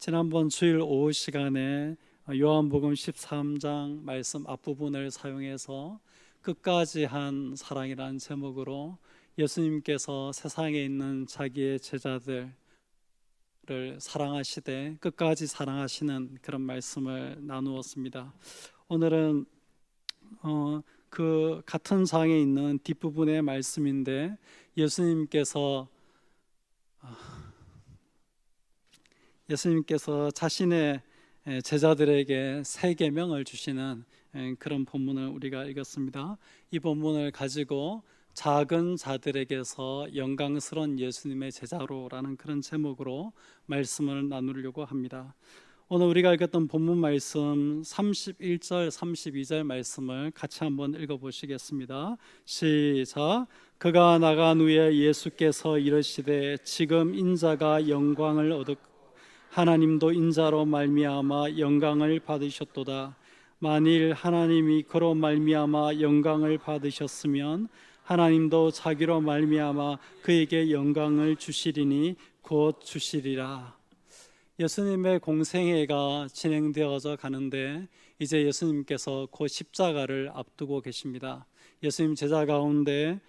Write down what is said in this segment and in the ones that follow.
지난번 주일 오후 시간에 요한복음 13장 말씀 앞부분을 사용해서 끝까지 한 사랑이라는 제목으로 예수님께서 세상에 있는 자기의 제자들을 사랑하시되 끝까지 사랑하시는 그런 말씀을 나누었습니다. 오늘은 그 같은 장에 있는 뒷부분의 말씀인데 예수님께서 자신의 제자들에게 세 계명을 주시는 그런 본문을 우리가 읽었습니다. 이 본문을 가지고 작은 자들에게서 영광스러운 예수님의 제자로라는 그런 제목으로 말씀을 나누려고 합니다. 오늘 우리가 읽었던 본문 말씀 31절 32절 말씀을 같이 한번 읽어보시겠습니다. 시작. 그가 나간 후에 예수께서 이르시되 지금 인자가 영광을 얻었고 하나님도 인자로 말미암아 영광을 받으셨도다. 만일 하나님이 그로 말미암아 영광을 받으셨으면 하나님도 자기로 말미암아 그에게 영광을 주시리니 곧 주시리라. 예수님의 공생애가 진행되어져 가는데 이제 예수님께서 곧 십자가를 앞두고 계십니다. 예수님 제자 가운데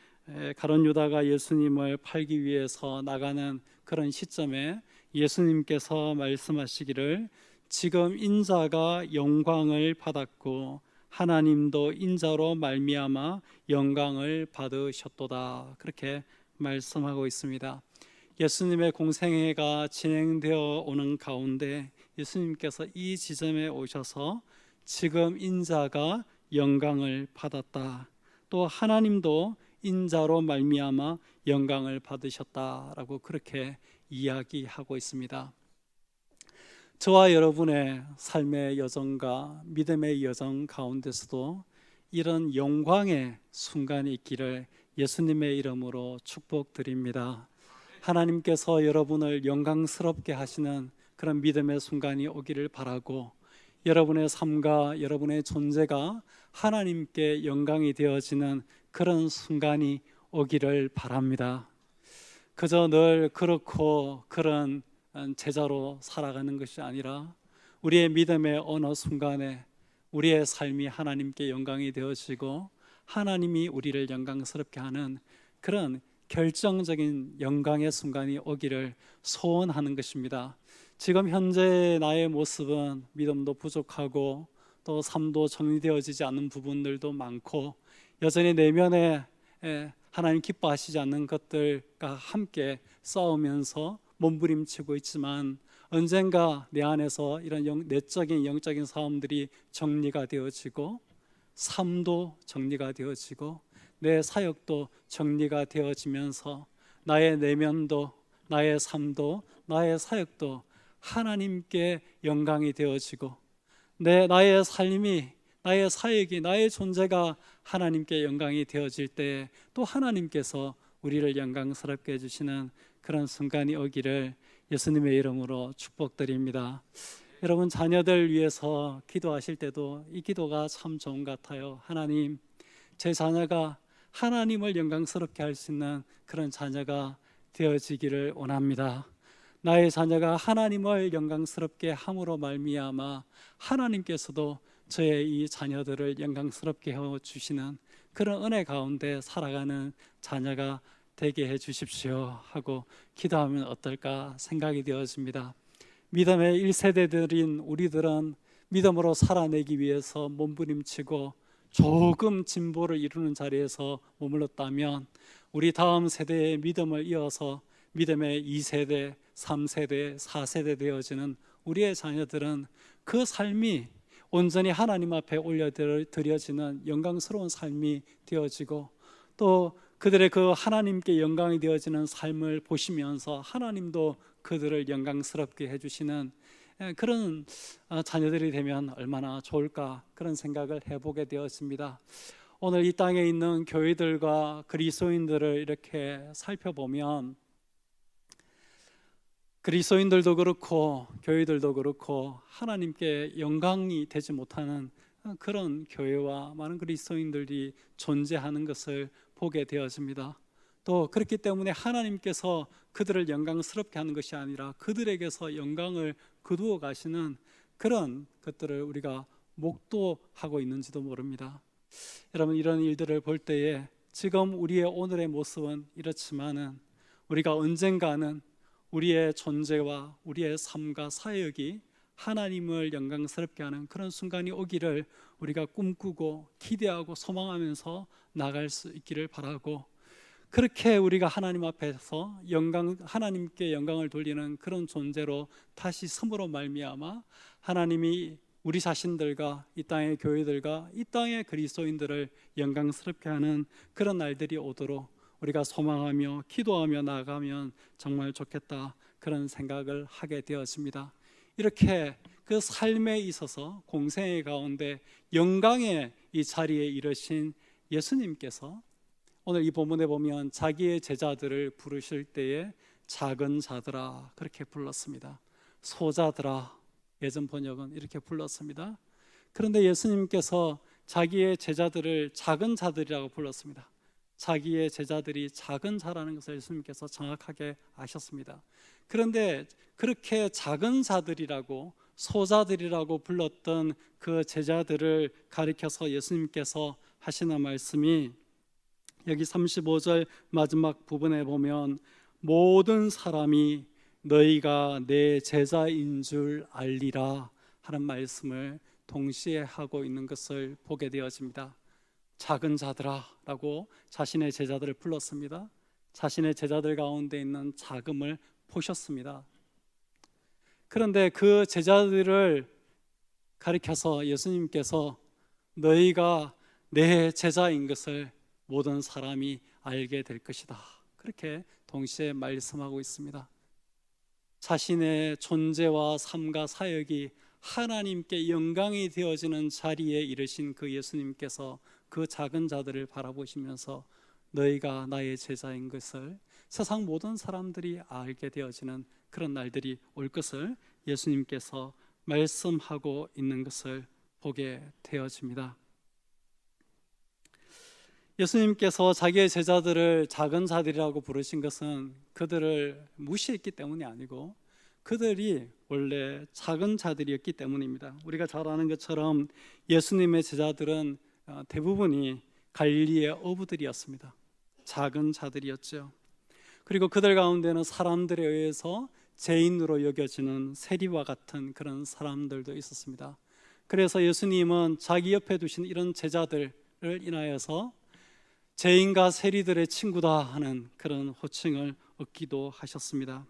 가룟 유다가 예수님을 팔기 위해서 나가는 그런 시점에 예수님께서 말씀하시기를 지금 인자가 영광을 받았고 하나님도 인자로 말미암아 영광을 받으셨도다. 그렇게 말씀하고 있습니다. 예수님의 공생애가 진행되어 오는 가운데 예수님께서 이 지점에 오셔서 지금 인자가 영광을 받았다. 또 하나님도 인자로 말미암아 영광을 받으셨다라고 그렇게 이야기하고 있습니다. 저와 여러분의 삶의 여정과 믿음의 여정 가운데서도 이런 영광의 순간이 있기를 예수님의 이름으로 축복드립니다. 하나님께서 여러분을 영광스럽게 하시는 그런 믿음의 순간이 오기를 바라고 여러분의 삶과 여러분의 존재가 하나님께 영광이 되어지는 그런 순간이 오기를 바랍니다. 그저 늘 그렇고 그런 제자로 살아가는 것이 아니라 우리의 믿음의 어느 순간에 우리의 삶이 하나님께 영광이 되어지고 하나님이 우리를 영광스럽게 하는 그런 결정적인 영광의 순간이 오기를 소원하는 것입니다. 지금 현재 나의 모습은 믿음도 부족하고 또 삶도 정리되어지지 않는 부분들도 많고 여전히 내면에 하나님 기뻐하시지 않는 것들과 함께 싸우면서 몸부림치고 있지만 언젠가 내 안에서 이런 내적인 영적인 싸움들이 정리가 되어지고 삶도 정리가 되어지고 내 사역도 정리가 되어지면서 나의 내면도 나의 삶도 나의 사역도 하나님께 영광이 되어지고 나의 삶이 나의 사역이 나의 존재가 하나님께 영광이 되어질 때 또 하나님께서 우리를 영광스럽게 해주시는 그런 순간이 오기를 예수님의 이름으로 축복드립니다. 여러분 자녀들 위해서 기도하실 때도 이 기도가 참 좋은 것 같아요. 하나님, 제 자녀가 하나님을 영광스럽게 할 수 있는 그런 자녀가 되어지기를 원합니다. 나의 자녀가 하나님을 영광스럽게 함으로 말미암아 하나님께서도 저의 이 자녀들을 영광스럽게 해주시는 그런 은혜 가운데 살아가는 자녀가 되게 해 주십시오 하고 기도하면 어떨까 생각이 되어집니다. 믿음의 1세대들인 우리들은 믿음으로 살아내기 위해서 몸부림치고 조금 진보를 이루는 자리에서 머물렀다면 우리 다음 세대의 믿음을 이어서 믿음의 2세대, 3세대, 4세대 되어지는 우리의 자녀들은 그 삶이 온전히 하나님 앞에 올려드려지는 영광스러운 삶이 되어지고 또 그들의 그 하나님께 영광이 되어지는 삶을 보시면서 하나님도 그들을 영광스럽게 해주시는 그런 자녀들이 되면 얼마나 좋을까 그런 생각을 해보게 되었습니다. 오늘 이 땅에 있는 교회들과 그리스도인들을 이렇게 살펴보면 그리스도인들도 그렇고 교회들도 그렇고 하나님께 영광이 되지 못하는 그런 교회와 많은 그리스도인들이 존재하는 것을 보게 되어집니다. 또 그렇기 때문에 하나님께서 그들을 영광스럽게 하는 것이 아니라 그들에게서 영광을 거두어 가시는 그런 것들을 우리가 목도하고 있는지도 모릅니다. 여러분, 이런 일들을 볼 때에 지금 우리의 오늘의 모습은 이렇지만은 우리가 언젠가는 우리의 존재와 우리의 삶과 사역이 하나님을 영광스럽게 하는 그런 순간이 오기를 우리가 꿈꾸고 기대하고 소망하면서 나갈 수 있기를 바라고, 그렇게 우리가 하나님 앞에서 하나님께 영광을 돌리는 그런 존재로 다시 섬으로 말미암아 하나님이 우리 자신들과 이 땅의 교회들과 이 땅의 그리스도인들을 영광스럽게 하는 그런 날들이 오도록 우리가 소망하며 기도하며 나아가면 정말 좋겠다, 그런 생각을 하게 되었습니다. 이렇게 그 삶에 있어서 공생의 가운데 영광의 이 자리에 이르신 예수님께서 오늘 이 본문에 보면 자기의 제자들을 부르실 때에 작은 자들아 그렇게 불렀습니다. 소자들아, 예전 번역은 이렇게 불렀습니다. 그런데 예수님께서 자기의 제자들을 작은 자들이라고 불렀습니다. 자기의 제자들이 작은 자라는 것을 예수님께서 정확하게 아셨습니다. 그런데 그렇게 작은 자들이라고, 소자들이라고 불렀던 그 제자들을 가리켜서 예수님께서 하시는 말씀이 여기 35절 마지막 부분에 보면 모든 사람이 너희가 내 제자인 줄 알리라 하는 말씀을 동시에 하고 있는 것을 보게 되어집니다. 작은 자들아 라고 자신의 제자들을 불렀습니다. 자신의 제자들 가운데 있는 작음을 보셨습니다. 그런데 그 제자들을 가리켜서 예수님께서 너희가 내 제자인 것을 모든 사람이 알게 될 것이다, 그렇게 동시에 말씀하고 있습니다. 자신의 존재와 삶과 사역이 하나님께 영광이 되어지는 자리에 이르신 그 예수님께서 그 작은 자들을 바라보시면서 너희가 나의 제자인 것을 세상 모든 사람들이 알게 되어지는 그런 날들이 올 것을 예수님께서 말씀하고 있는 것을 보게 되어집니다. 예수님께서 자기의 제자들을 작은 자들이라고 부르신 것은 그들을 무시했기 때문이 아니고 그들이 원래 작은 자들이었기 때문입니다. 우리가 잘 아는 것처럼 예수님의 제자들은 대부분이 갈릴리의 어부들이었습니다. 작은 자들이었죠. 그리고 그들 가운데는 사람들에 의해서 죄인으로 여겨지는 세리와 같은 그런 사람들도 있었습니다. 그래서 예수님은 자기 옆에 두신 이런 제자들을 인하여서 죄인과 세리들의 친구다 하는 그런 호칭을 얻기도 하셨습니다.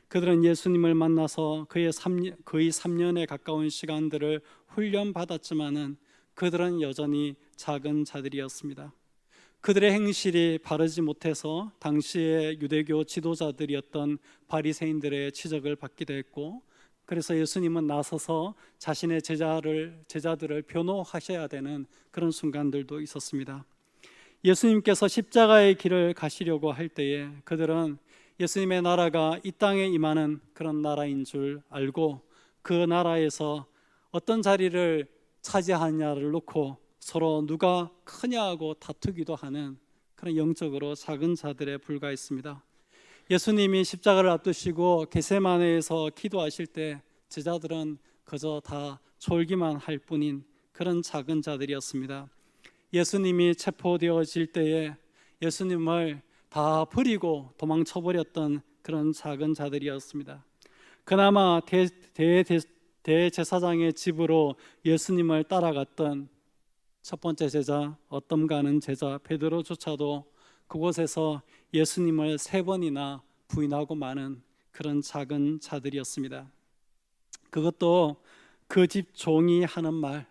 그들은 예수님을 만나서 거의 3년에 가까운 시간들을 훈련받았지만은 그들은 여전히 작은 자들이었습니다. 그들의 행실이 바르지 못해서 당시의 유대교 지도자들이었던 바리새인들의 지적을 받기도 했고, 그래서 예수님은 나서서 자신의 제자들을 변호하셔야 되는 그런 순간들도 있었습니다. 예수님께서 십자가의 길을 가시려고 할 때에 그들은 예수님의 나라가 이 땅에 임하는 그런 나라인 줄 알고 그 나라에서 어떤 자리를 차지하느냐를 놓고 서로 누가 크냐고 다투기도 하는 그런 영적으로 작은 자들에 불과했습니다. 예수님이 십자가를 앞두시고 겟세마네에서 기도하실 때 제자들은 그저 다 졸기만 할 뿐인 그런 작은 자들이었습니다. 예수님이 체포되어질 때에 예수님을 다 버리고 도망쳐버렸던 그런 작은 자들이었습니다. 그나마 대제사장의 집으로 예수님을 따라갔던 첫 번째 제자, 어떤 가는 제자 베드로조차도 그곳에서 예수님을 3번이나 부인하고 마는 그런 작은 자들이었습니다. 그것도 그 집 종이 하는 말,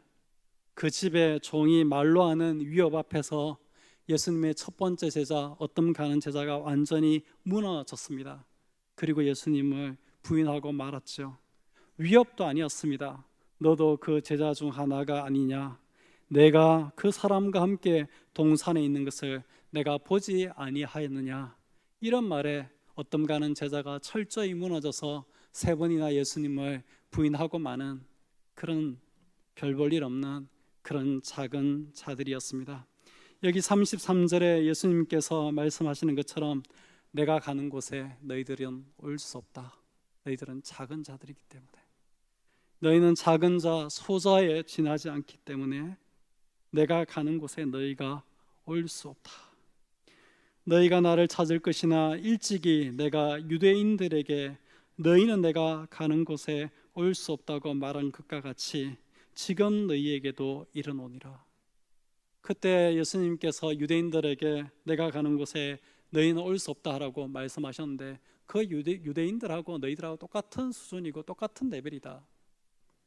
그 집의 종이 말로 하는 위협 앞에서 예수님의 첫 번째 제자, 어떤 가는 제자가 완전히 무너졌습니다. 그리고 예수님을 부인하고 말았죠. 위협도 아니었습니다. 너도 그 제자 중 하나가 아니냐? 내가 그 사람과 함께 동산에 있는 것을 내가 보지 아니하였느냐? 이런 말에 어떤 가는 제자가 철저히 무너져서 3번이나 예수님을 부인하고 마는 그런 별 볼 일 없는 그런 작은 자들이었습니다. 여기 33절에 예수님께서 말씀하시는 것처럼 내가 가는 곳에 너희들은 올 수 없다. 너희들은 작은 자들이기 때문에, 너희는 작은 자, 소자에 지나지 않기 때문에 내가 가는 곳에 너희가 올 수 없다. 너희가 나를 찾을 것이나 일찍이 내가 유대인들에게 너희는 내가 가는 곳에 올 수 없다고 말한 것과 같이 지금 너희에게도 이르노니라. 그때 예수님께서 유대인들에게 내가 가는 곳에 너희는 올 수 없다라고 말씀하셨는데, 그 유대인들하고 너희들하고 똑같은 수준이고 똑같은 레벨이다,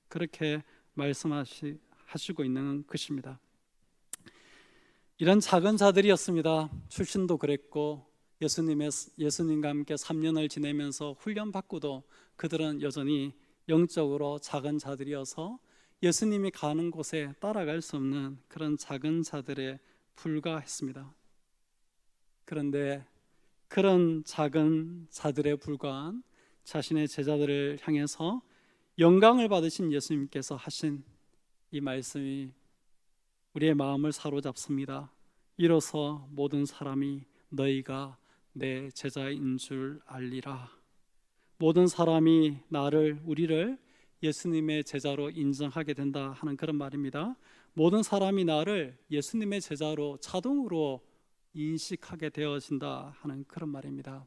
그렇게 말씀하시고 있는 것입니다. 이런 작은 자들이었습니다. 출신도 그랬고 예수님과 함께 3년을 지내면서 훈련받고도 그들은 여전히 영적으로 작은 자들이어서 예수님이 가는 곳에 따라갈 수 없는 그런 작은 자들에 불과했습니다. 그런데 그런 작은 자들에 불과한 자신의 제자들을 향해서 영광을 받으신 예수님께서 하신 이 말씀이 우리의 마음을 사로잡습니다. 이로써 모든 사람이 너희가 내 제자인 줄 알리라. 모든 사람이 우리를 예수님의 제자로 인정하게 된다 하는 그런 말입니다. 모든 사람이 나를 예수님의 제자로 자동으로 인식하게 되어진다 하는 그런 말입니다.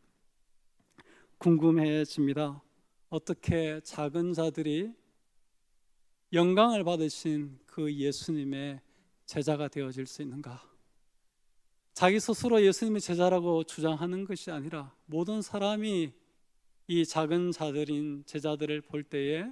궁금해집니다. 어떻게 작은 자들이 영광을 받으신 그 예수님의 제자가 되어질 수 있는가? 자기 스스로 예수님의 제자라고 주장하는 것이 아니라 모든 사람이 이 작은 자들인 제자들을 볼 때에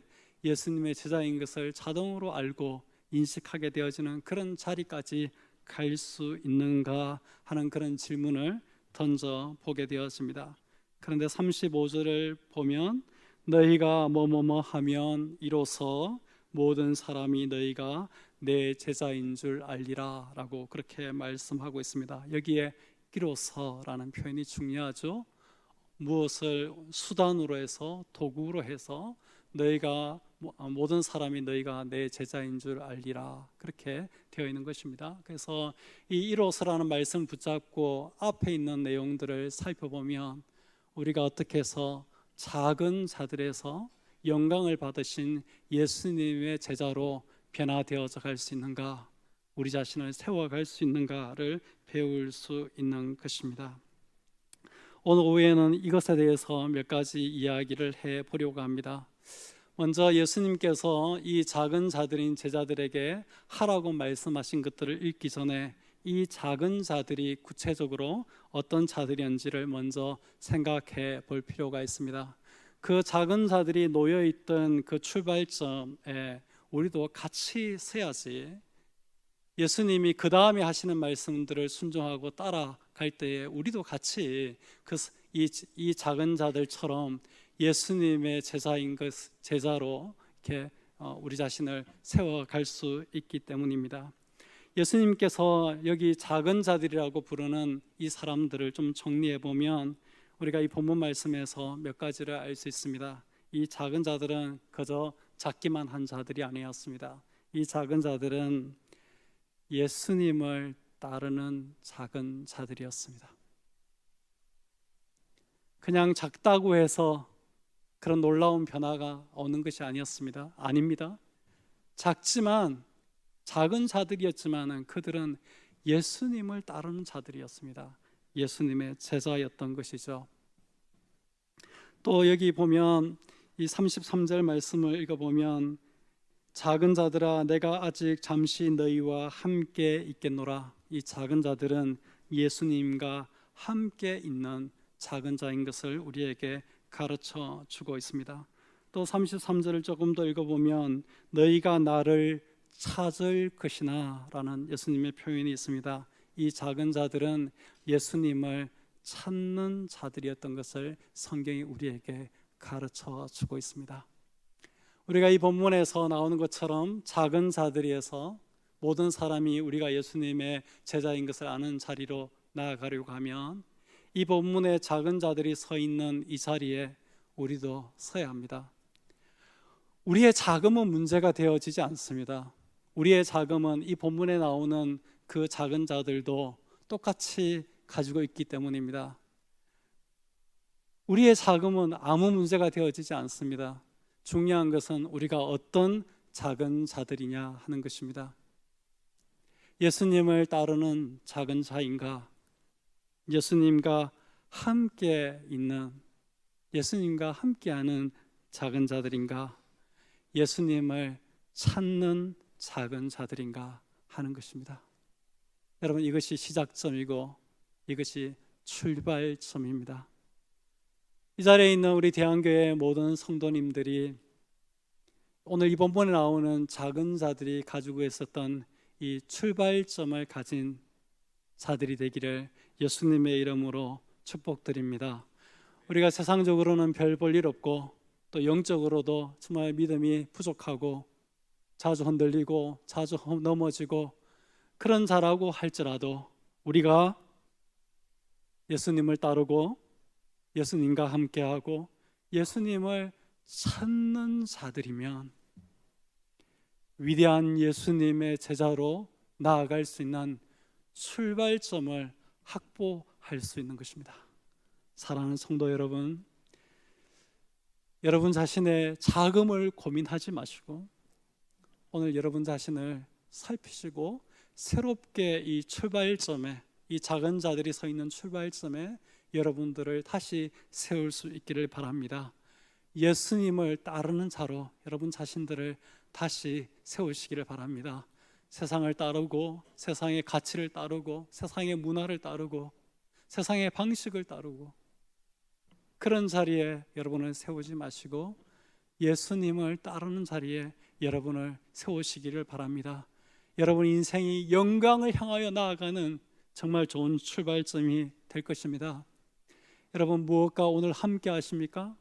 예수님의 제자인 것을 자동으로 알고 인식하게 되어지는 그런 자리까지 갈 수 있는가 하는 그런 질문을 던져보게 되었습니다. 그런데 35절을 보면 너희가 뭐뭐뭐 하면 이로써 모든 사람이 너희가 내 제자인 줄 알리라 라고 그렇게 말씀하고 있습니다. 여기에 이로써라는 표현이 중요하죠. 무엇을 수단으로 해서, 도구로 해서 모든 사람이 너희가 내 제자인 줄 알리라, 그렇게 되어 있는 것입니다. 그래서 이 이로서라는 말씀 붙잡고 앞에 있는 내용들을 살펴보면 우리가 어떻게 해서 작은 자들에서 영광을 받으신 예수님의 제자로 변화되어져 갈 수 있는가, 우리 자신을 세워갈 수 있는가를 배울 수 있는 것입니다. 오늘 오후에는 이것에 대해서 몇 가지 이야기를 해보려고 합니다. 먼저 예수님께서 이 작은 자들인 제자들에게 하라고 말씀하신 것들을 읽기 전에 이 작은 자들이 구체적으로 어떤 자들이었는지를 먼저 생각해 볼 필요가 있습니다. 그 작은 자들이 놓여있던 그 출발점에 우리도 같이 서야지 예수님이 그 다음에 하시는 말씀들을 순종하고 따라갈 때에 우리도 같이 이 작은 자들처럼 예수님의 제자로 이렇게 우리 자신을 세워갈 수 있기 때문입니다. 예수님께서 여기 작은 자들이라고 부르는 이 사람들을 좀 정리해 보면 우리가 이 본문 말씀에서 몇 가지를 알 수 있습니다. 이 작은 자들은 그저 작기만 한 자들이 아니었습니다. 이 작은 자들은 예수님을 따르는 작은 자들이었습니다. 그냥 작다고 해서 그런 놀라운 변화가 오는 것이 아니었습니다. 아닙니다. 작은 자들이었지만 그들은 예수님을 따르는 자들이었습니다. 예수님의 제자였던 것이죠. 또 여기 보면 이 33절 말씀을 읽어보면 작은 자들아 내가 아직 잠시 너희와 함께 있겠노라. 이 작은 자들은 예수님과 함께 있는 작은 자인 것을 우리에게 가르쳐 주고 있습니다. 또 33절을 조금 더 읽어보면 너희가 나를 찾을 것이나 라는 예수님의 표현이 있습니다. 이 작은 자들은 예수님을 찾는 자들이었던 것을 성경이 우리에게 가르쳐 주고 있습니다. 우리가 이 본문에서 나오는 것처럼 작은 자들이어서 모든 사람이 우리가 예수님의 제자인 것을 아는 자리로 나아가려고 하면 이 본문에 작은 자들이 서 있는 이 자리에 우리도 서야 합니다. 우리의 자금은 문제가 되어지지 않습니다. 우리의 자금은 이 본문에 나오는 그 작은 자들도 똑같이 가지고 있기 때문입니다. 우리의 자금은 아무 문제가 되어지지 않습니다. 중요한 것은 우리가 어떤 작은 자들이냐 하는 것입니다. 예수님을 따르는 작은 자인가? 예수님과 함께 있는, 예수님과 함께하는 작은 자들인가? 예수님을 찾는 작은 자들인가 하는 것입니다. 여러분, 이것이 시작점이고 이것이 출발점입니다. 이 자리에 있는 우리 대한교회 모든 성도님들이 오늘 이 본문에 나오는 작은 자들이 가지고 있었던 이 출발점을 가진 자들이 되기를 예수님의 이름으로 축복드립니다. 우리가 세상적으로는 별 볼 일 없고 또 영적으로도 정말 믿음이 부족하고 자주 흔들리고 자주 넘어지고 그런 자라고 할지라도 우리가 예수님을 따르고 예수님과 함께하고 예수님을 찾는 자들이면 위대한 예수님의 제자로 나아갈 수 있는 출발점을 확보할 수 있는 것입니다. 사랑하는 성도 여러분, 여러분 자신의 자금을 고민하지 마시고 오늘 여러분 자신을 살피시고 새롭게 이 출발점에, 이 작은 자들이 서 있는 출발점에 여러분들을 다시 세울 수 있기를 바랍니다. 예수님을 따르는 자로 여러분 자신들을 다시 세우시기를 바랍니다. 세상을 따르고 세상의 가치를 따르고 세상의 문화를 따르고 세상의 방식을 따르고 그런 자리에 여러분을 세우지 마시고 예수님을 따르는 자리에 여러분을 세우시기를 바랍니다. 여러분 인생이 영광을 향하여 나아가는 정말 좋은 출발점이 될 것입니다. 여러분 무엇과 오늘 함께 하십니까?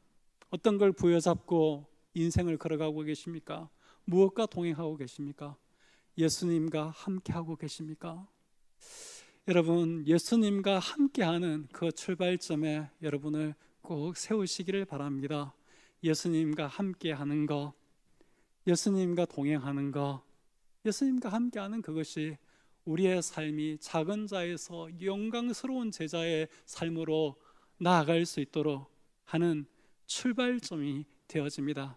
어떤 걸 부여잡고 인생을 걸어가고 계십니까? 무엇과 동행하고 계십니까? 예수님과 함께하고 계십니까? 여러분 예수님과 함께하는 그 출발점에 여러분을 꼭 세우시기를 바랍니다. 예수님과 함께하는 것, 예수님과 동행하는 것, 예수님과 함께하는 그것이 우리의 삶이 작은 자에서 영광스러운 제자의 삶으로 나아갈 수 있도록 하는 출발점이 되어집니다.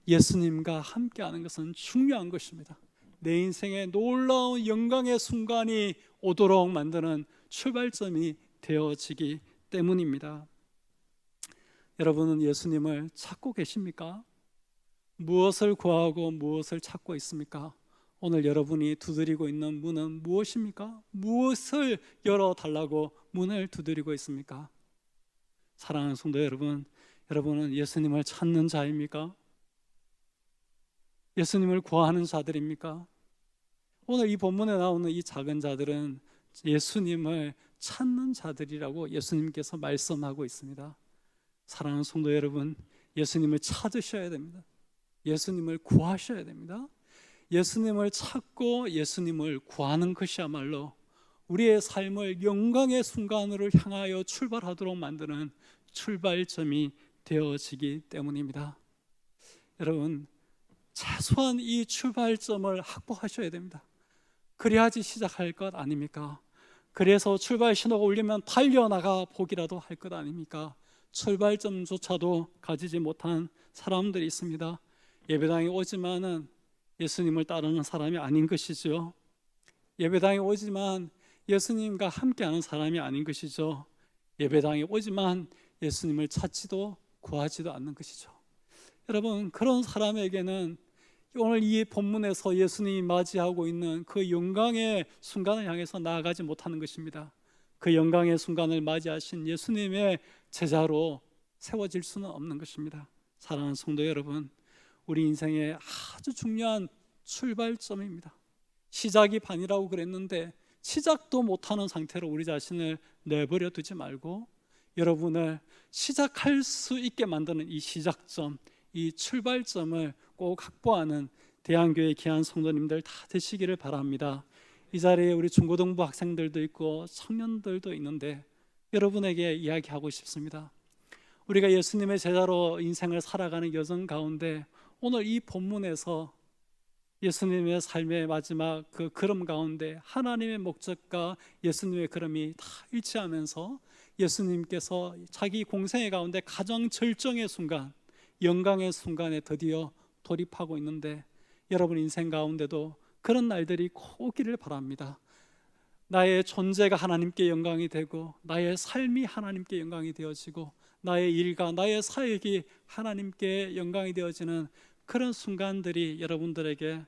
예수님과 함께하는 것은 중요한 것입니다. 내 인생에 놀라운 영광의 순간이 오도록 만드는 출발점이 되어지기 때문입니다. 여러분은 예수님을 찾고 계십니까? 무엇을 구하고 무엇을 찾고 있습니까? 오늘 여러분이 두드리고 있는 문은 무엇입니까? 무엇을 열어달라고 문을 두드리고 있습니까? 사랑하는 성도 여러분, 여러분은 예수님을 찾는 자입니까? 예수님을 구하는 자들입니까? 오늘 이 본문에 나오는 이 작은 자들은 예수님을 찾는 자들이라고 예수님께서 말씀하고 있습니다. 사랑하는 성도 여러분, 예수님을 찾으셔야 됩니다. 예수님을 구하셔야 됩니다. 예수님을 찾고 예수님을 구하는 것이야말로 우리의 삶을 영광의 순간으로 향하여 출발하도록 만드는 출발점이 되어지기 때문입니다. 여러분 최소한 이 출발점을 확보하셔야 됩니다. 그래야지 시작할 것 아닙니까? 그래서 출발 신호가 울리면 달려나가 보기라도 할 것 아닙니까? 출발점조차도 가지지 못한 사람들이 있습니다. 예배당에 오지만은 예수님을 따르는 사람이 아닌 것이죠. 예배당에 오지만 예수님과 함께하는 사람이 아닌 것이죠. 예배당에 오지만 예수님을 찾지도 구하지도 않는 것이죠. 여러분 그런 사람에게는 오늘 이 본문에서 예수님이 맞이하고 있는 그 영광의 순간을 향해서 나아가지 못하는 것입니다. 그 영광의 순간을 맞이하신 예수님의 제자로 세워질 수는 없는 것입니다. 사랑하는 성도 여러분, 우리 인생의 아주 중요한 출발점입니다. 시작이 반이라고 그랬는데 시작도 못하는 상태로 우리 자신을 내버려 두지 말고 여러분을 시작할 수 있게 만드는 이 시작점, 이 출발점을 꼭 확보하는 대한교회 귀한 성도님들 다 되시기를 바랍니다. 이 자리에 우리 중고등부 학생들도 있고 청년들도 있는데 여러분에게 이야기하고 싶습니다. 우리가 예수님의 제자로 인생을 살아가는 여정 가운데 오늘 이 본문에서 예수님의 삶의 마지막 그 걸음 가운데 하나님의 목적과 예수님의 걸음이 다 일치하면서 예수님께서 자기 공생의 가운데 가장 절정의 순간, 영광의 순간에 드디어 돌입하고 있는데, 여러분 인생 가운데도 그런 날들이 꼭 오기를 바랍니다. 나의 존재가 하나님께 영광이 되고, 나의 삶이 하나님께 영광이 되어지고, 나의 일과 나의 사역이 하나님께 영광이 되어지는 그런 순간들이 여러분들에게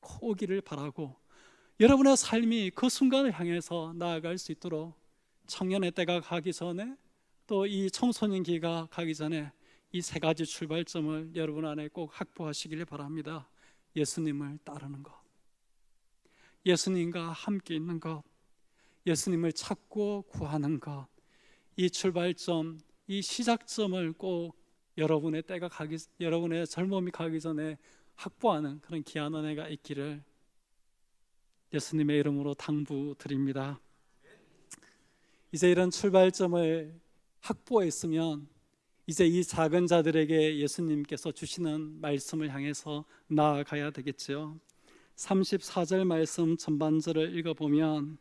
꼭 오기를 바라고, 여러분의 삶이 그 순간을 향해서 나아갈 수 있도록 청년의 때가 가기 전에, 또 이 청소년기가 가기 전에 이 세 가지 출발점을 여러분 안에 꼭 확보하시길 바랍니다. 예수님을 따르는 것, 예수님과 함께 있는 것, 예수님을 찾고 구하는 것, 이 출발점, 이 시작점을 꼭 여러분의 젊음이 가기 전에 확보하는 그런 귀한 은혜가 있기를 예수님의 이름으로 당부드립니다. 이제 이런 출발점을 확보했으면 이제 이 작은 자들에게 예수님께서 주시는 말씀을 향해서 나아가야 되겠죠. 34절 말씀 전반절을 읽어보면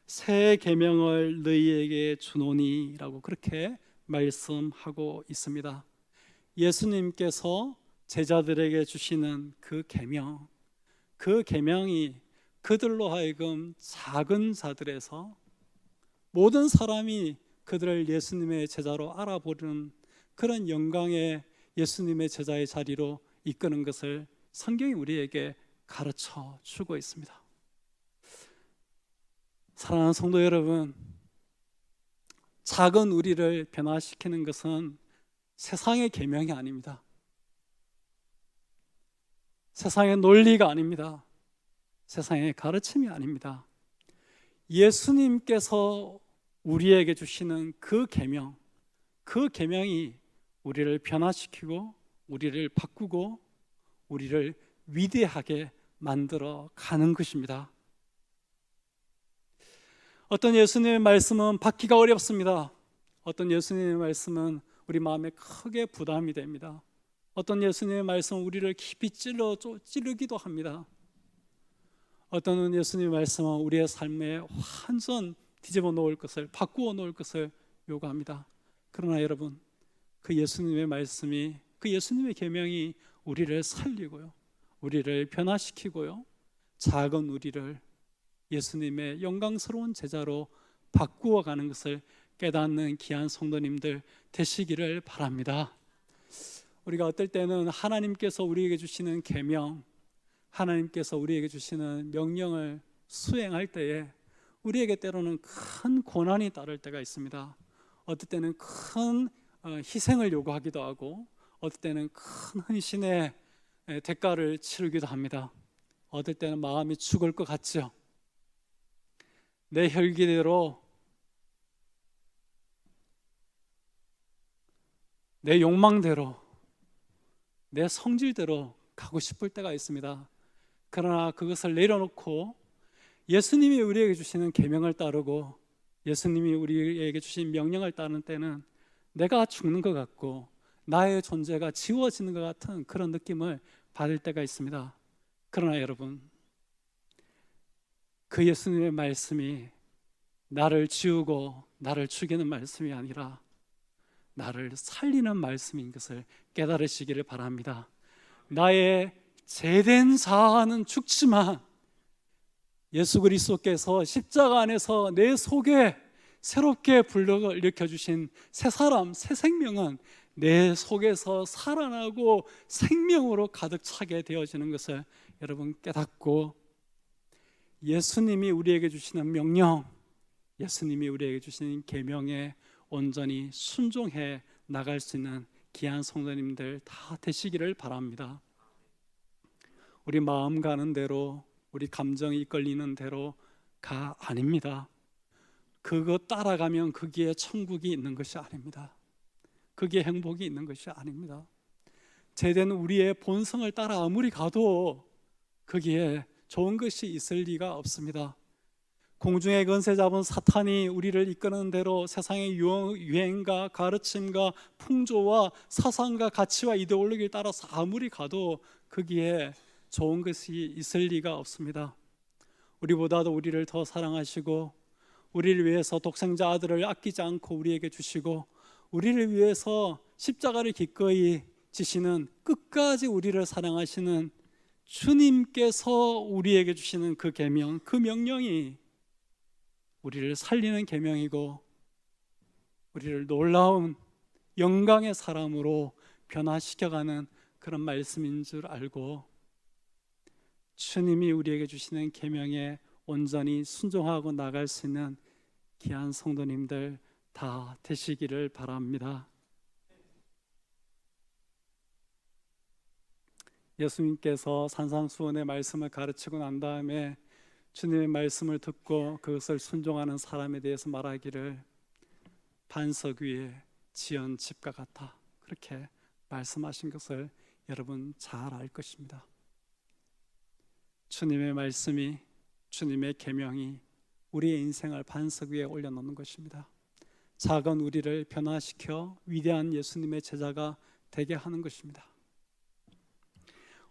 새 계명을 너희에게 주노니 라고 그렇게 말씀하고 있습니다. 예수님께서 제자들에게 주시는 그 계명, 그 계명이 그들로 하여금 작은 자들에서 모든 사람이 그들을 예수님의 제자로 알아보는 그런 영광의 예수님의 제자의 자리로 이끄는 것을 성경이 우리에게 가르쳐 주고 있습니다. 사랑하는 성도 여러분, 작은 우리를 변화시키는 것은 세상의 계명이 아닙니다. 세상의 논리가 아닙니다. 세상의 가르침이 아닙니다. 예수님께서 우리에게 주시는 그 계명, 그 계명이 우리를 변화시키고 우리를 바꾸고 우리를 위대하게 만들어 가는 것입니다. 어떤 예수님의 말씀은 받기가 어렵습니다. 어떤 예수님의 말씀은 우리 마음에 크게 부담이 됩니다. 어떤 예수님의 말씀은 우리를 깊이 찌르기도 합니다. 어떤 예수님의 말씀은 우리의 삶에 완전 뒤집어 놓을 것을, 바꾸어 놓을 것을 요구합니다. 그러나 여러분, 그 예수님의 말씀이, 그 예수님의 계명이 우리를 살리고요, 우리를 변화시키고요, 작은 우리를 예수님의 영광스러운 제자로 바꾸어 가는 것을 깨닫는 귀한 성도님들 되시기를 바랍니다. 우리가 어떨 때는 하나님께서 우리에게 주시는 계명, 하나님께서 우리에게 주시는 명령을 수행할 때에 우리에게 때로는 큰 고난이 따를 때가 있습니다. 어떨 때는 큰 희생을 요구하기도 하고, 어떨 때는 큰 헌신의 대가를 치르기도 합니다. 어떨 때는 마음이 죽을 것 같죠. 내 혈기대로, 내 욕망대로, 내 성질대로 가고 싶을 때가 있습니다. 그러나 그것을 내려놓고 예수님이 우리에게 주시는 계명을 따르고 예수님이 우리에게 주신 명령을 따르는 때는 내가 죽는 것 같고 나의 존재가 지워지는 것 같은 그런 느낌을 받을 때가 있습니다. 그러나 여러분, 그 예수님의 말씀이 나를 지우고 나를 죽이는 말씀이 아니라 나를 살리는 말씀인 것을 깨달으시기를 바랍니다. 나의 죄된 자아는 죽지만 예수 그리스도께서 십자가 안에서 내 속에 새롭게 불러일으켜 주신 새 사람, 새 생명은 내 속에서 살아나고 생명으로 가득 차게 되어지는 것을 여러분 깨닫고, 예수님이 우리에게 주시는 명령, 예수님이 우리에게 주시는 계명에 온전히 순종해 나갈 수 있는 귀한 성도님들 다 되시기를 바랍니다. 우리 마음 가는 대로, 우리 감정이 이끌리는 대로가 아닙니다. 그거 따라가면 거기에 천국이 있는 것이 아닙니다. 거기에 행복이 있는 것이 아닙니다. 제대는 우리의 본성을 따라 아무리 가도 거기에 좋은 것이 있을 리가 없습니다. 공중의 권세 잡은 사탄이 우리를 이끄는 대로 세상의 유행과 가르침과 풍조와 사상과 가치와 이데올로기를 따라서 아무리 가도 거기에 좋은 것이 있을 리가 없습니다. 우리보다도 우리를 더 사랑하시고 우리를 위해서 독생자 아들을 아끼지 않고 우리에게 주시고 우리를 위해서 십자가를 기꺼이 지시는, 끝까지 우리를 사랑하시는 주님께서 우리에게 주시는 그 계명, 그 명령이 우리를 살리는 계명이고 우리를 놀라운 영광의 사람으로 변화시켜가는 그런 말씀인 줄 알고 주님이 우리에게 주시는 계명에 온전히 순종하고 나갈 수 있는 귀한 성도님들 다 되시기를 바랍니다. 예수님께서 산상수훈의 말씀을 가르치고 난 다음에 주님의 말씀을 듣고 그것을 순종하는 사람에 대해서 말하기를 반석 위에 지은 집과 같아, 그렇게 말씀하신 것을 여러분 잘 알 것입니다. 주님의 말씀이, 주님의 계명이 우리의 인생을 반석 위에 올려놓는 것입니다. 작은 우리를 변화시켜 위대한 예수님의 제자가 되게 하는 것입니다.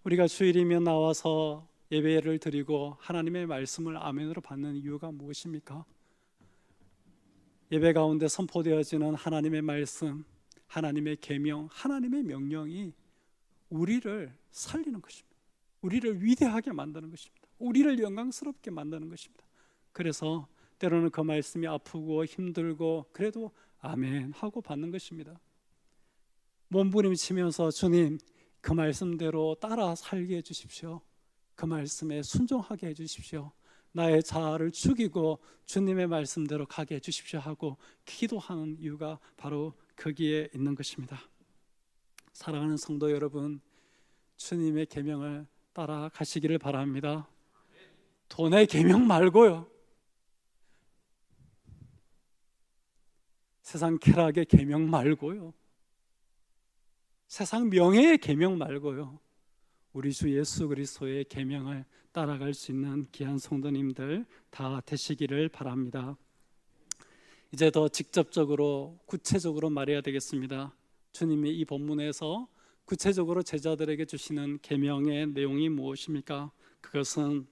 우리가 주일이면 나와서 예배를 드리고 하나님의 말씀을 아멘으로 받는 이유가 무엇입니까? 예배 가운데 선포되어지는 하나님의 말씀, 하나님의 계명, 하나님의 명령이 우리를 살리는 것입니다. 우리를 위대하게 만드는 것입니다. 우리를 영광스럽게 만드는 것입니다. 그래서 때로는 그 말씀이 아프고 힘들고 그래도 아멘 하고 받는 것입니다. 몸부림치면서 주님, 그 말씀대로 따라 살게 해주십시오. 그 말씀에 순종하게 해주십시오. 나의 자아를 죽이고 주님의 말씀대로 가게 해주십시오 하고 기도하는 이유가 바로 거기에 있는 것입니다. 사랑하는 성도 여러분, 주님의 계명을 따라가시기를 바랍니다. 돈의 계명 말고요, 세상 쾌락의 계명 말고요, 세상 명예의 계명 말고요, 우리 주 예수 그리스도의 계명을 따라갈 수 있는 귀한 성도님들 다 되시기를 바랍니다. 이제 더 직접적으로 구체적으로 말해야 되겠습니다. 주님이 이 본문에서 구체적으로 제자들에게 주시는 계명의 내용이 무엇입니까? 그것은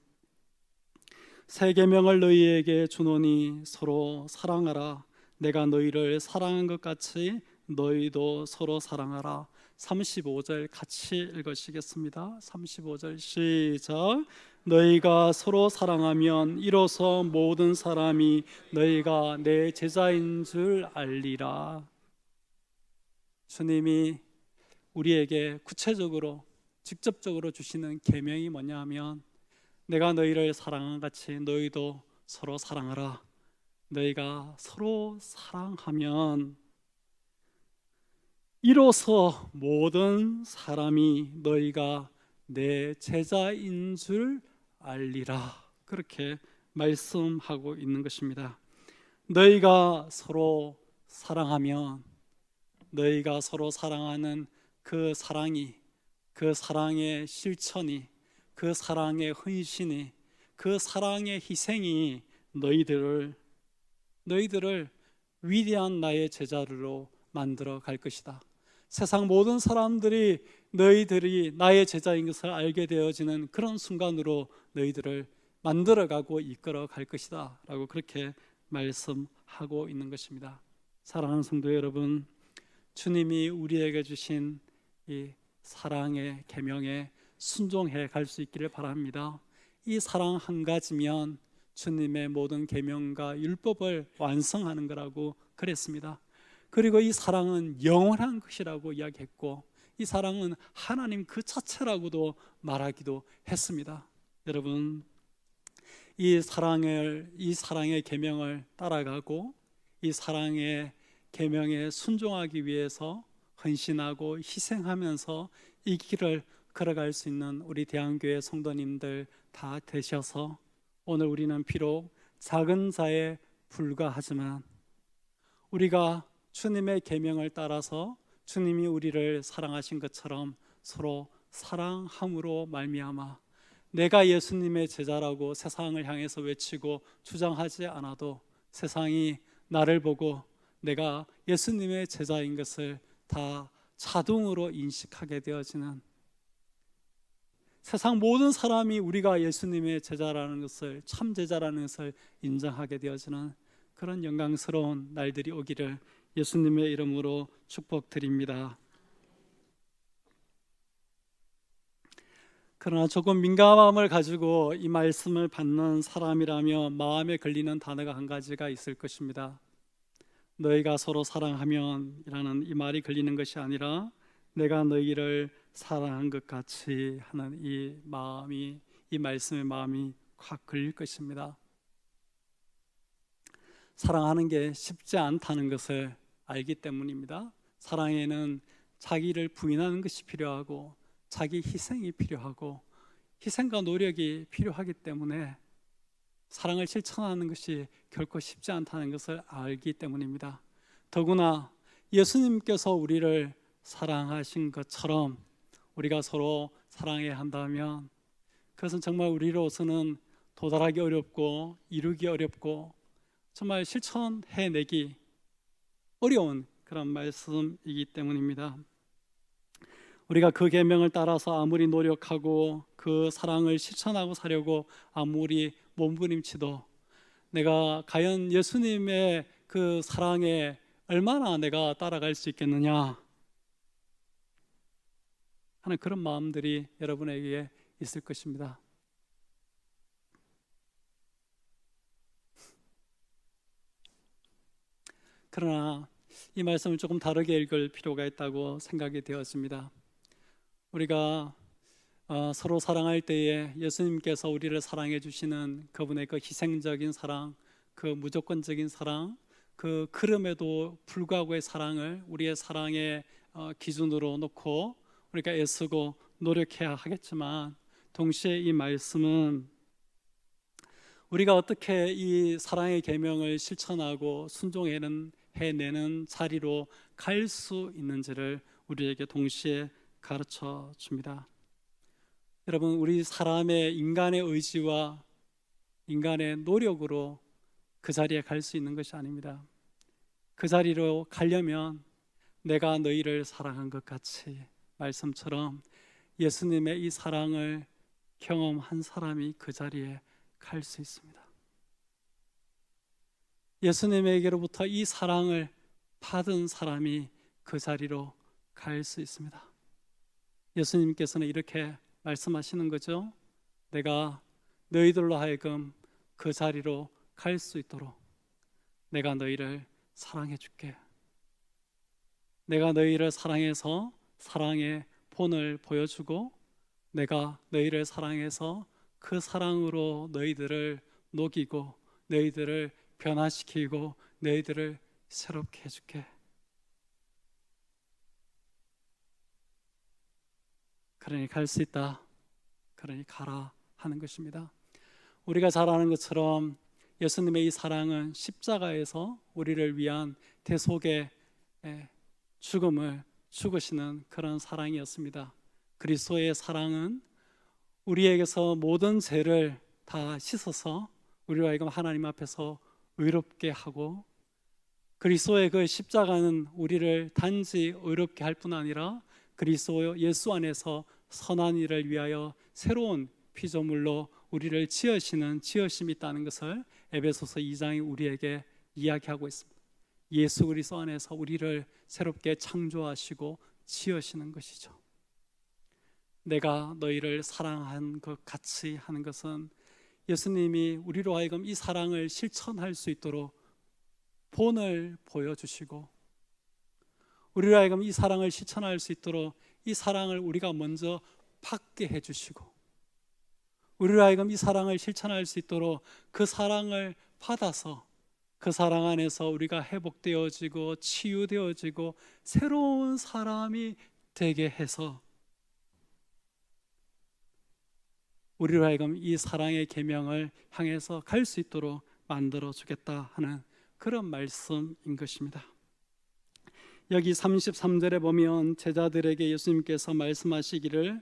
새 계명을 너희에게 주노니 서로 사랑하라. 내가 너희를 사랑한 것 같이 너희도 서로 사랑하라. 35절 같이 읽으시겠습니다. 35절 시작. 너희가 서로 사랑하면 이로써 모든 사람이 너희가 내 제자인 줄 알리라. 주님이 우리에게 구체적으로 직접적으로 주시는 계명이 뭐냐 하면 내가 너희를 사랑한 같이 너희도 서로 사랑하라. 너희가 서로 사랑하면 이로써 모든 사람이 너희가 내 제자인 줄 알리라. 그렇게 말씀하고 있는 것입니다. 너희가 서로 사랑하면, 너희가 서로 사랑하는 그 사랑이, 그 사랑의 실천이, 그 사랑의 헌신이, 그 사랑의 희생이 너희들을 위대한 나의 제자로 만들어 갈 것이다. 세상 모든 사람들이 너희들이 나의 제자인 것을 알게 되어지는 그런 순간으로 너희들을 만들어가고 이끌어 갈 것이다 라고 그렇게 말씀하고 있는 것입니다. 사랑하는 성도 여러분, 주님이 우리에게 주신 이 사랑의 계명에 순종해 갈 수 있기를 바랍니다. 이 사랑 한 가지면 주님의 모든 계명과 율법을 완성하는 거라고 그랬습니다. 그리고 이 사랑은 영원한 것이라고 이야기했고 이 사랑은 하나님 그 자체라고도 말하기도 했습니다. 여러분, 이 사랑의 계명을 따라가고 이 사랑의 계명에 순종하기 위해서 헌신하고 희생하면서 이 길을 걸어갈 수 있는 우리 대한교회 성도님들 다 되셔서 오늘 우리는 비록 작은 자에 불과하지만 우리가 주님의 계명을 따라서 주님이 우리를 사랑하신 것처럼 서로 사랑함으로 말미암아 내가 예수님의 제자라고 세상을 향해서 외치고 주장하지 않아도 세상이 나를 보고 내가 예수님의 제자인 것을 다 자동으로 인식하게 되어지는, 세상 모든 사람이 우리가 예수님의 제자라는 것을, 참 제자라는 것을 인정하게 되어지는 그런 영광스러운 날들이 오기를 예수님의 이름으로 축복드립니다. 그러나 조금 민감함을 가지고 이 말씀을 받는 사람이라면 마음에 걸리는 단어가 한 가지가 있을 것입니다. 너희가 서로 사랑하면 이라는 이 말이 걸리는 것이 아니라 내가 너희를 사랑한 것 같이 하는 이 마음이, 이 말씀의 마음이 확 걸릴 것입니다. 사랑하는 게 쉽지 않다는 것을 알기 때문입니다. 사랑에는 자기를 부인하는 것이 필요하고 자기 희생이 필요하고 희생과 노력이 필요하기 때문에 사랑을 실천하는 것이 결코 쉽지 않다는 것을 알기 때문입니다. 더구나 예수님께서 우리를 사랑하신 것처럼 우리가 서로 사랑해야 한다면 그것은 정말 우리로서는 도달하기 어렵고 이루기 어렵고 정말 실천해내기 어려운 그런 말씀이기 때문입니다. 우리가 그 계명을 따라서 아무리 노력하고 그 사랑을 실천하고 사려고 아무리 몸부림치도 내가 과연 예수님의 그 사랑에 얼마나 내가 따라갈 수 있겠느냐 하는 그런 마음들이 여러분에게 있을 것입니다. 그러나 이 말씀을 조금 다르게 읽을 필요가 있다고 생각이 되었습니다. 우리가 서로 사랑할 때에 예수님께서 우리를 사랑해 주시는 그분의 그 희생적인 사랑, 그 무조건적인 사랑, 그 그럼에도 불구하고의 사랑을 우리의 사랑의 기준으로 놓고 우리가 애쓰고 노력해야 하겠지만 동시에 이 말씀은 우리가 어떻게 이 사랑의 계명을 실천하고 순종해내는 자리로 갈 수 있는지를 우리에게 동시에 가르쳐 줍니다. 여러분, 우리 사람의 인간의 의지와 인간의 노력으로 그 자리에 갈 수 있는 것이 아닙니다. 그 자리로 가려면 내가 너희를 사랑한 것 같이 말씀처럼 예수님의 이 사랑을 경험한 사람이 그 자리에 갈 수 있습니다. 예수님에게로부터 이 사랑을 받은 사람이 그 자리로 갈 수 있습니다. 예수님께서는 이렇게 말씀하시는 거죠. 내가 너희들로 하여금 그 자리로 갈 수 있도록 내가 너희를 사랑해 줄게. 내가 너희를 사랑해서 사랑의 본을 보여주고 내가 너희를 사랑해서 그 사랑으로 너희들을 녹이고 너희들을 변화시키고 너희들을 새롭게 해줄게. 그러니 갈 수 있다. 그러니 가라 하는 것입니다. 우리가 잘 아는 것처럼 예수님의 이 사랑은 십자가에서 우리를 위한 대속의 죽음을 죽으시는 그런 사랑이었습니다. 그리스도의 사랑은 우리에게서 모든 죄를 다 씻어서 우리로 하여금 하나님 앞에서 의롭게 하고 그리스도의 그 십자가는 우리를 단지 의롭게 할 뿐 아니라 그리스도 예수 안에서 선한 일을 위하여 새로운 피조물로 우리를 지으시는 지으심이 있다는 것을 에베소서 2장이 우리에게 이야기하고 있습니다. 예수 그리스도 안에서 우리를 새롭게 창조하시고 지으시는 것이죠. 내가 너희를 사랑한 것 같이 하는 것은 예수님이 우리로 하여금 이 사랑을 실천할 수 있도록 본을 보여주시고 우리로 하여금 이 사랑을 실천할 수 있도록 이 사랑을 우리가 먼저 받게 해주시고 우리로 하여금 이 사랑을 실천할 수 있도록 그 사랑을 받아서 그 사랑 안에서 우리가 회복되어지고 치유되어지고 새로운 사람이 되게 해서 우리로 하여금 이 사랑의 계명을 향해서 갈 수 있도록 만들어 주겠다 하는 그런 말씀인 것입니다. 여기 33절에 보면 제자들에게 예수님께서 말씀하시기를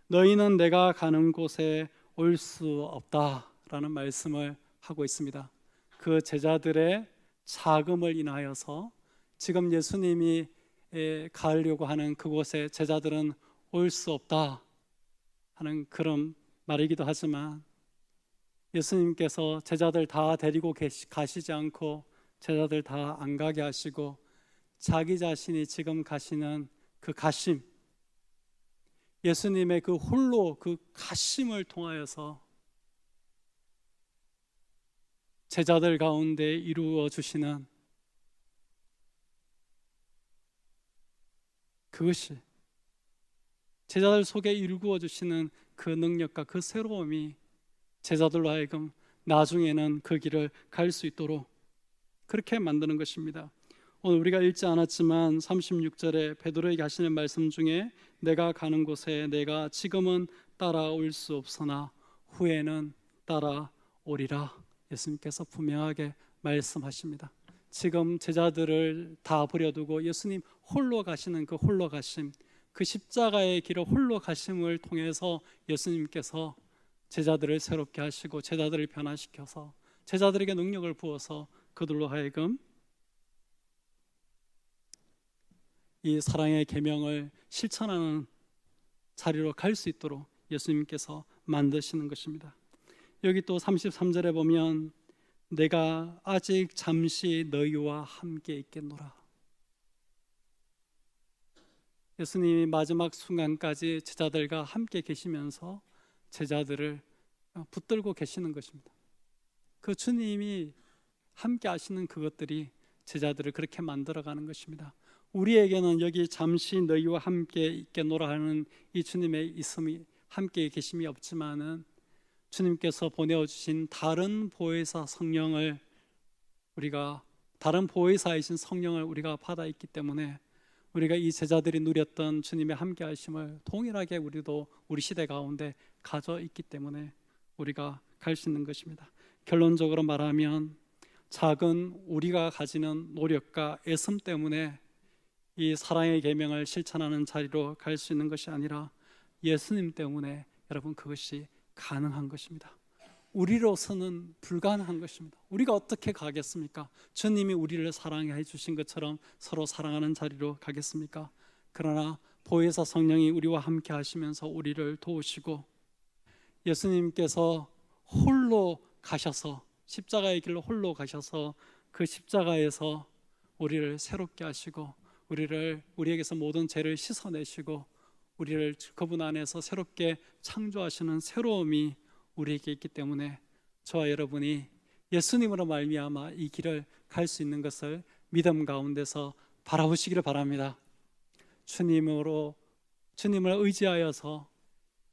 너희는 내가 가는 곳에 올 수 없다라는 말씀을 하고 있습니다. 그 제자들의 자금을 인하여서 지금 예수님이 가려고 하는 그곳에 제자들은 올 수 없다 하는 그런 말이기도 하지만 예수님께서 제자들 다 데리고 가시지 않고 제자들 다 안 가게 하시고 자기 자신이 지금 가시는 그 가심, 예수님의 그 홀로 그 가심을 통하여서 제자들 가운데 이루어 주시는 그것이, 제자들 속에 일구어 주시는 그 능력과 그 새로움이 제자들로 하여금 나중에는 그 길을 갈 수 있도록 그렇게 만드는 것입니다. 오늘 우리가 읽지 않았지만 36절에 베드로에게 하시는 말씀 중에 내가 가는 곳에 내가 지금은 따라올 수 없으나 후에는 따라오리라, 예수님께서 분명하게 말씀하십니다. 지금 제자들을 다 버려두고 예수님 홀로 가시는 그 홀로 가심, 그 십자가의 길을 홀로 가심을 통해서 예수님께서 제자들을 새롭게 하시고 제자들을 변화시켜서 제자들에게 능력을 부어서 그들로 하여금 이 사랑의 계명을 실천하는 자리로 갈 수 있도록 예수님께서 만드시는 것입니다. 여기 또 33절에 보면 내가 아직 잠시 너희와 함께 있겠노라. 예수님이 마지막 순간까지 제자들과 함께 계시면서 제자들을 붙들고 계시는 것입니다. 그 주님이 함께 하시는 그것들이 제자들을 그렇게 만들어가는 것입니다. 우리에게는 여기 잠시 너희와 함께 있겠노라 하는 이 주님의 있음이, 함께 계심이 없지만은 주님께서 보내주신 다른 보혜사 성령을 다른 보혜사이신 성령을 우리가 받아 있기 때문에 우리가 이 제자들이 누렸던 주님의 함께 하심을 동일하게 우리도 우리 시대 가운데 가져 있기 때문에 우리가 갈 수 있는 것입니다. 결론적으로 말하면 작은 우리가 가지는 노력과 애씀 때문에 이 사랑의 계명을 실천하는 자리로 갈 수 있는 것이 아니라 예수님 때문에 여러분 그것이 가능한 것입니다. 우리로서는 불가능한 것입니다. 우리가 어떻게 가겠습니까? 주님이 우리를 사랑해 주신 것처럼 서로 사랑하는 자리로 가겠습니까? 그러나 보혜사 성령이 우리와 함께 하시면서 우리를 도우시고 예수님께서 홀로 가셔서 십자가의 길로 홀로 가셔서 그 십자가에서 우리를 새롭게 하시고 우리에게서 모든 죄를 씻어내시고 우리를 그분 안에서 새롭게 창조하시는 새로움이 우리에게 있기 때문에 저와 여러분이 예수님으로 말미암아 이 길을 갈 수 있는 것을 믿음 가운데서 바라보시기를 바랍니다. 주님을 의지하여서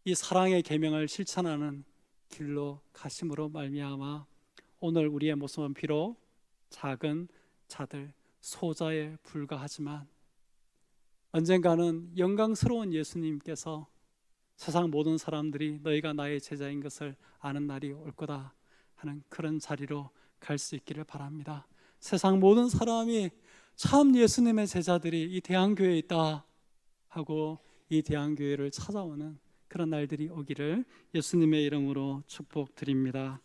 이 사랑의 계명을 실천하는 길로 가심으로 말미암아 오늘 우리의 모습은 비록 작은 자들, 소자에 불과하지만 언젠가는 영광스러운 예수님께서 세상 모든 사람들이 너희가 나의 제자인 것을 아는 날이 올 거다 하는 그런 자리로 갈 수 있기를 바랍니다. 세상 모든 사람이 참 예수님의 제자들이 이 대한교회에 있다 하고 이 대한교회를 찾아오는 그런 날들이 오기를 예수님의 이름으로 축복드립니다.